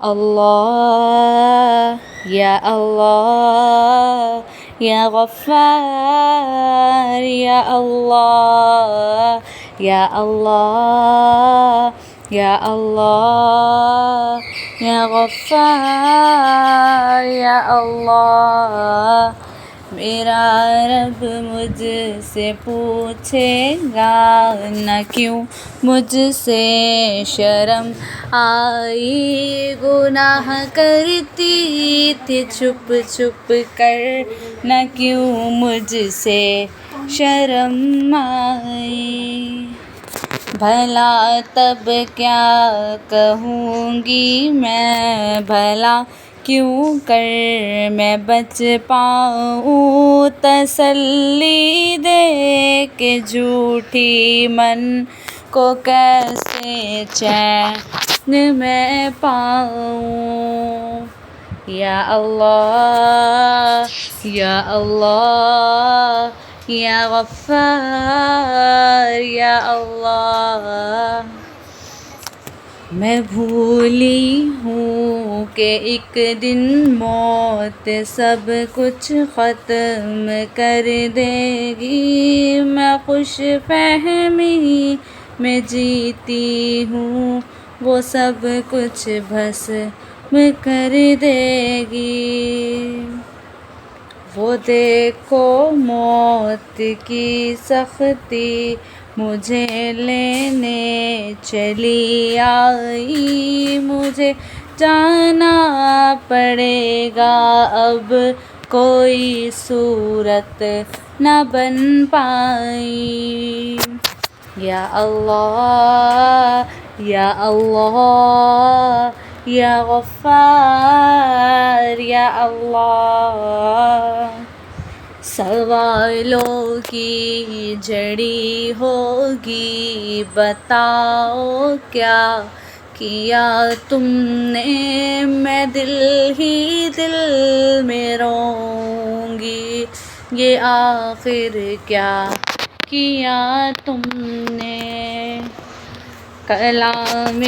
اللہ اللہ یا غفار یا اللہ یا اللہ یا اللہ یا غفار یا اللہ. میرا رب مجھ سے پوچھے گا نہ کیوں مجھ سے شرم آئی، گناہ کرتی تھی چھپ چھپ کر نہ کیوں مجھ سے شرم آئی. بھلا تب کیا کہوں گی میں، بھلا کیوں کر میں بچ پاؤں، تسلی دے کے جھوٹی من کو کیسے چین میں پاؤں. یا اللہ یا اللہ یا غفار یا اللہ. میں بھولی ہوں کہ ایک دن موت سب کچھ ختم کر دے گی، میں خوش فہمی میں جیتی ہوں، وہ سب کچھ بھسم کر دے گی. وہ دیکھو موت کی سختی مجھے لینے چلی آئی، مجھے جانا پڑے گا اب کوئی صورت نہ بن پائی. یا اللہ یا اللہ یا غفار یا اللہ. سوالوں کی جڑی ہوگی، بتاؤ کیا کیا تم نے، میں دل ہی دل میں روں گی، یہ آخر کیا کیا تم نے. کلام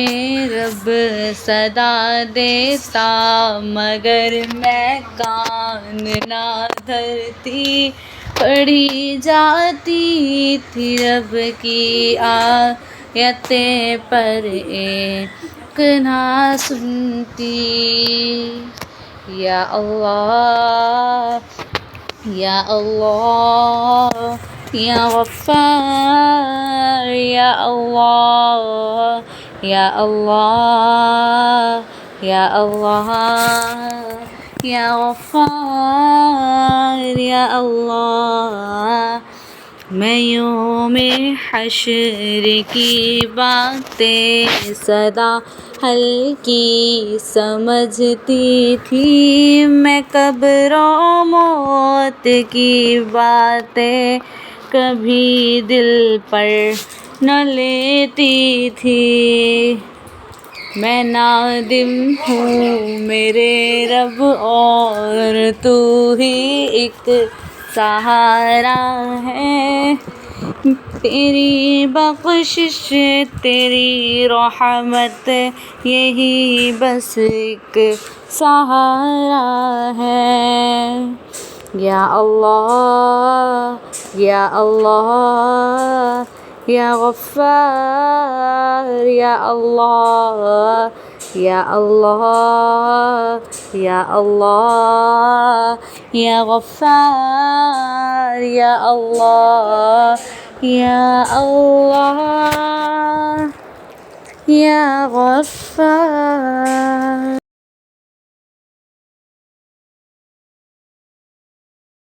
رب صدا دیتا مگر میں کان نہ دھرتی، پڑھی جاتی تھی رب کی آیتیں پر ایک نہ سنتی. یا اللہ یا اللہ یا غفار یا اللہ یا اللہ یا اللہ یا غفار یا اللہ. میں یوم حشر کی باتیں سدا ہلکی سمجھتی تھی، میں قبر و موت کی باتیں کبھی دل پر نہ لیتی تھی. میں نادم ہوں میرے رب اور تو ہی ایک سہارا ہے، تیری بخشش تیری رحمت یہی بس ایک سہارا ہے. یا اللہ یا اللہ یا غفار یا اللہ یا اللہ یا اللہ یا غفار یا اللہ یا اللہ یا غفار.